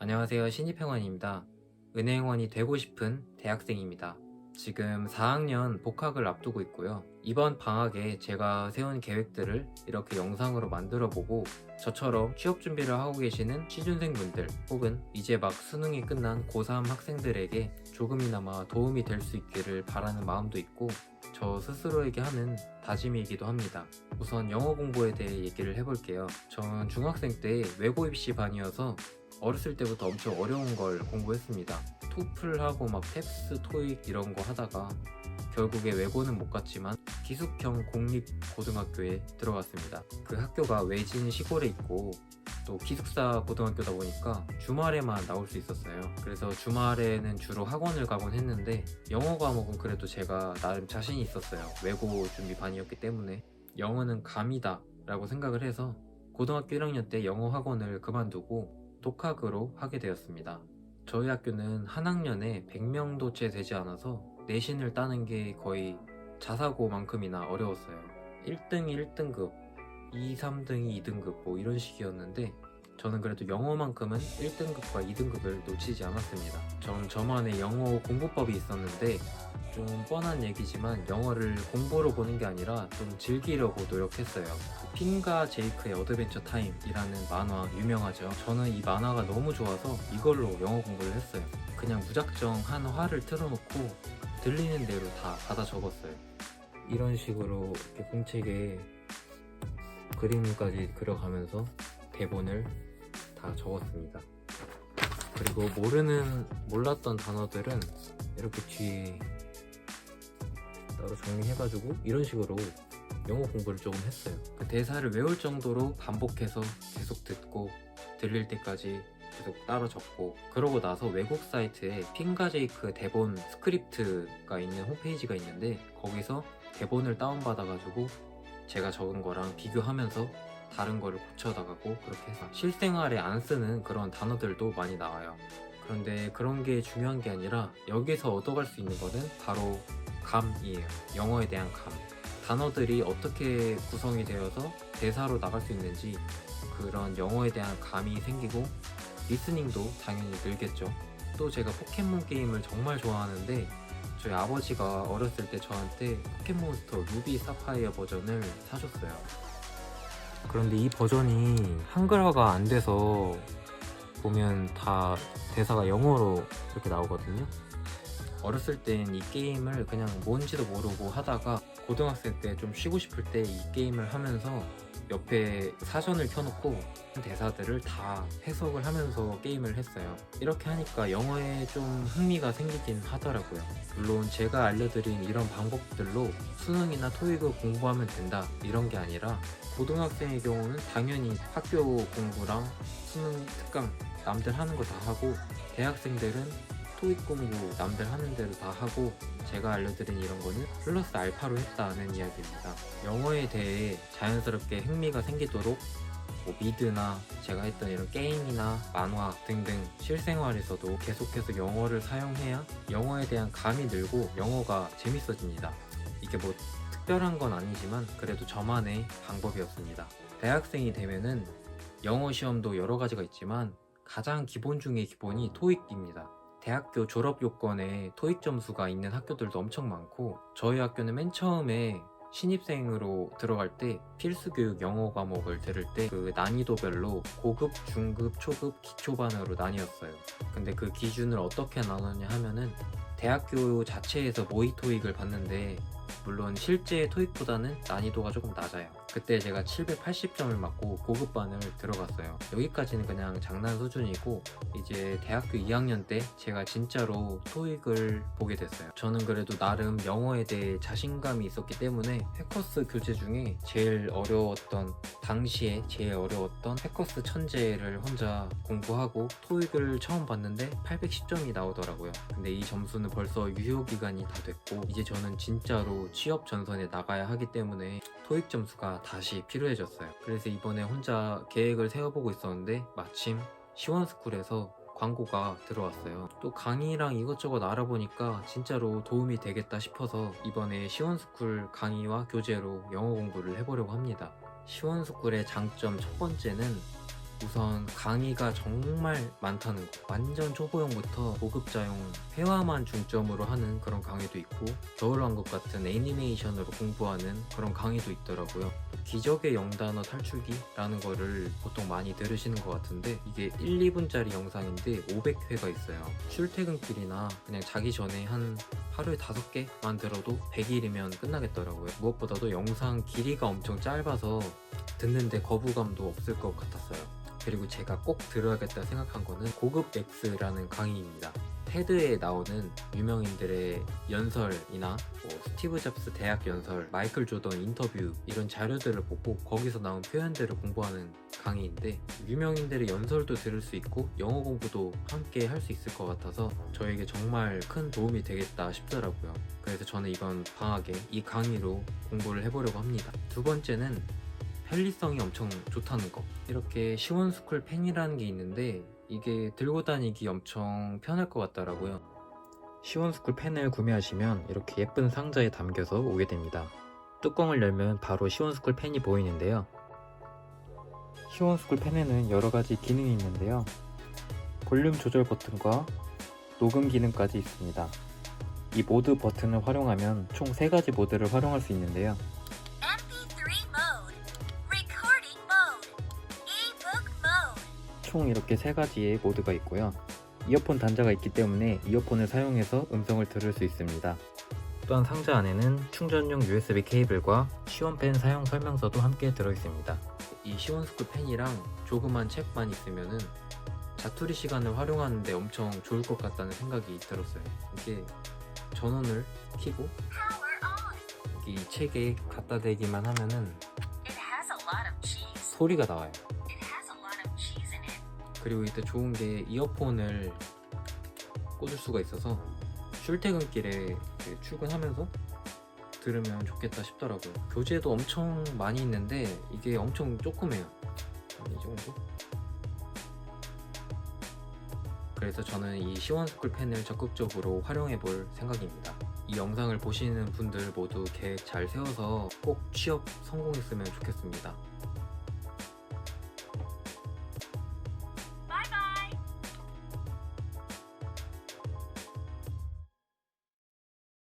안녕하세요. 신입행원입니다. 은행원이 되고 싶은 대학생입니다. 지금 4학년 복학을 앞두고 있고요. 이번 방학에 제가 세운 계획들을 이렇게 영상으로 만들어 보고 저처럼 취업 준비를 하고 계시는 취준생분들 혹은 이제 막 수능이 끝난 고3 학생들에게 조금이나마 도움이 될 수 있기를 바라는 마음도 있고 저 스스로에게 하는 다짐이기도 합니다. 우선 영어 공부에 대해 얘기를 해볼게요. 전 중학생 때 외고 입시 반이어서 어렸을 때부터 엄청 어려운 걸 공부했습니다. 토플하고 막 탭스, 토익 이런 거 하다가 결국에 외고는 못 갔지만 기숙형 공립고등학교에 들어갔습니다. 그 학교가 외진 시골에 있고 또 기숙사 고등학교다 보니까 주말에만 나올 수 있었어요. 그래서 주말에는 주로 학원을 가곤 했는데 영어 과목은 그래도 제가 나름 자신이 있었어요. 외고 준비 반이었기 때문에 영어는 감이다 라고 생각을 해서 고등학교 1학년 때 영어 학원을 그만두고 독학으로 하게 되었습니다. 저희 학교는 한 학년에 100명도 채 되지 않아서 내신을 따는 게 거의 자사고만큼이나 어려웠어요. 1등이 1등급, 2, 3등이 2등급 뭐 이런 식이었는데 저는 그래도 영어만큼은 1등급과 2등급을 놓치지 않았습니다. 전 저만의 영어 공부법이 있었는데 좀 뻔한 얘기지만 영어를 공부로 보는 게 아니라 좀 즐기려고 노력했어요. 핀과 제이크의 어드벤처 타임이라는 만화 유명하죠. 저는 이 만화가 너무 좋아서 이걸로 영어 공부를 했어요. 그냥 무작정 한 화를 틀어놓고 들리는 대로 다 받아 적었어요. 이런 식으로 이렇게 공책에 그림까지 그려가면서 대본을 다 적었습니다. 그리고 몰랐던 단어들은 이렇게 뒤에 따로 정리해가지고 이런 식으로 영어 공부를 조금 했어요. 그 대사를 외울 정도로 반복해서 계속 듣고 들릴 때까지 계속 따로 적고, 그러고 나서 외국 사이트에 핀과 제이크 대본 스크립트가 있는 홈페이지가 있는데 거기서 대본을 다운받아가지고 제가 적은 거랑 비교하면서 다른 거를 고쳐나가고 그렇게 해서 실생활에 안 쓰는 그런 단어들도 많이 나와요. 그런데 그런 게 중요한 게 아니라 여기서 얻어갈 수 있는 거는 바로 감이에요. 영어에 대한 감. 단어들이 어떻게 구성이 되어서 대사로 나갈 수 있는지 그런 영어에 대한 감이 생기고 리스닝도 당연히 늘겠죠. 또 제가 포켓몬 게임을 정말 좋아하는데 저희 아버지가 어렸을 때 저한테 포켓몬스터 루비 사파이어 버전을 사줬어요. 그런데 이 버전이 한글화가 안 돼서 보면 다 대사가 영어로 이렇게 나오거든요. 어렸을 땐 이 게임을 그냥 뭔지도 모르고 하다가 고등학생 때 좀 쉬고 싶을 때 이 게임을 하면서 옆에 사전을 켜놓고 대사들을 다 해석을 하면서 게임을 했어요. 이렇게 하니까 영어에 좀 흥미가 생기긴 하더라고요. 물론 제가 알려드린 이런 방법들로 수능이나 토익을 공부하면 된다 이런 게 아니라 고등학생의 경우는 당연히 학교 공부랑 수능 특강 남들 하는 거 다 하고, 대학생들은 토익 공부 남들 하는 대로 다 하고 제가 알려드린 이런 거는 플러스 알파로 했다는 이야기입니다. 영어에 대해 자연스럽게 흥미가 생기도록 뭐 미드나 제가 했던 이런 게임이나 만화 등등 실생활에서도 계속해서 영어를 사용해야 영어에 대한 감이 늘고 영어가 재밌어집니다. 이게 뭐 특별한 건 아니지만 그래도 저만의 방법이었습니다. 대학생이 되면은 영어 시험도 여러 가지가 있지만 가장 기본 중에 기본이 토익입니다. 대학교 졸업 요건에 토익 점수가 있는 학교들도 엄청 많고 저희 학교는 맨 처음에 신입생으로 들어갈 때 필수 교육 영어 과목을 들을 때 그 난이도별로 고급, 중급, 초급, 기초반으로 나뉘었어요. 근데 그 기준을 어떻게 나누냐 하면은 대학교 자체에서 모의 토익을 봤는데 물론 실제 토익보다는 난이도가 조금 낮아요. 그때 제가 780점을 맞고 고급반을 들어갔어요. 여기까지는 그냥 장난 수준이고 이제 대학교 2학년 때 제가 진짜로 토익을 보게 됐어요. 저는 그래도 나름 영어에 대해 자신감이 있었기 때문에 해커스 교재 중에 당시에 제일 어려웠던 해커스 천재를 혼자 공부하고 토익을 처음 봤는데 810점이 나오더라고요. 근데 이 점수는 벌써 유효기간이 다 됐고 이제 저는 진짜로 취업 전선에 나가야 하기 때문에 토익 점수가 다시 필요해졌어요. 그래서 이번에 혼자 계획을 세워보고 있었는데 마침 시원스쿨에서 광고가 들어왔어요. 또 강의랑 이것저것 알아보니까 진짜로 도움이 되겠다 싶어서 이번에 시원스쿨 강의와 교재로 영어 공부를 해보려고 합니다. 시원스쿨의 장점 첫 번째는 우선 강의가 정말 많다는 거. 완전 초보용부터 고급자용 회화만 중점으로 하는 그런 강의도 있고 겨울왕국 같은 애니메이션으로 공부하는 그런 강의도 있더라고요. 기적의 영단어 탈출기라는 거를 보통 많이 들으시는 것 같은데 이게 1, 2분짜리 영상인데 500회가 있어요. 출퇴근길이나 그냥 자기 전에 한 하루에 5개만 들어도 100일이면 끝나겠더라고요. 무엇보다도 영상 길이가 엄청 짧아서 듣는데 거부감도 없을 것 같았어요. 그리고 제가 꼭 들어야겠다 생각한 거는 고급 X라는 강의입니다. 테드에 나오는 유명인들의 연설이나 스티브 잡스 대학 연설, 마이클 조던 인터뷰 이런 자료들을 보고 거기서 나온 표현들을 공부하는 강의인데 유명인들의 연설도 들을 수 있고 영어 공부도 함께 할 수 있을 것 같아서 저에게 정말 큰 도움이 되겠다 싶더라고요. 그래서 저는 이번 방학에 이 강의로 공부를 해보려고 합니다. 두 번째는 편리성이 엄청 좋다는 거. 이렇게 시원스쿨 펜이라는 게 있는데 이게 들고 다니기 엄청 편할 것 같더라고요. 시원스쿨 펜을 구매하시면 이렇게 예쁜 상자에 담겨서 오게 됩니다. 뚜껑을 열면 바로 시원스쿨 펜이 보이는데요. 시원스쿨 펜에는 여러가지 기능이 있는데요. 볼륨 조절 버튼과 녹음 기능까지 있습니다. 이 모드 버튼을 활용하면 총 3가지 모드를 활용할 수 있는데요. 총 이렇게 3가지의 모드가 있고요. 이어폰 단자가 있기 때문에 이어폰을 사용해서 음성을 들을 수 있습니다. 또한 상자 안에는 충전용 USB 케이블과 시원펜 사용 설명서도 함께 들어있습니다. 이 시원스쿨 펜이랑 조그만 책만 있으면은 자투리 시간을 활용하는데 엄청 좋을 것 같다는 생각이 들었어요. 이게 전원을 켜고 이 책에 갖다 대기만 하면은 소리가 나와요. 그리고 이때 좋은 게 이어폰을 꽂을 수가 있어서 출퇴근길에 출근하면서 들으면 좋겠다 싶더라고요. 교재도 엄청 많이 있는데 이게 엄청 조그매요. 이 정도? 그래서 저는 이 시원스쿨 펜을 적극적으로 활용해 볼 생각입니다. 이 영상을 보시는 분들 모두 계획 잘 세워서 꼭 취업 성공했으면 좋겠습니다.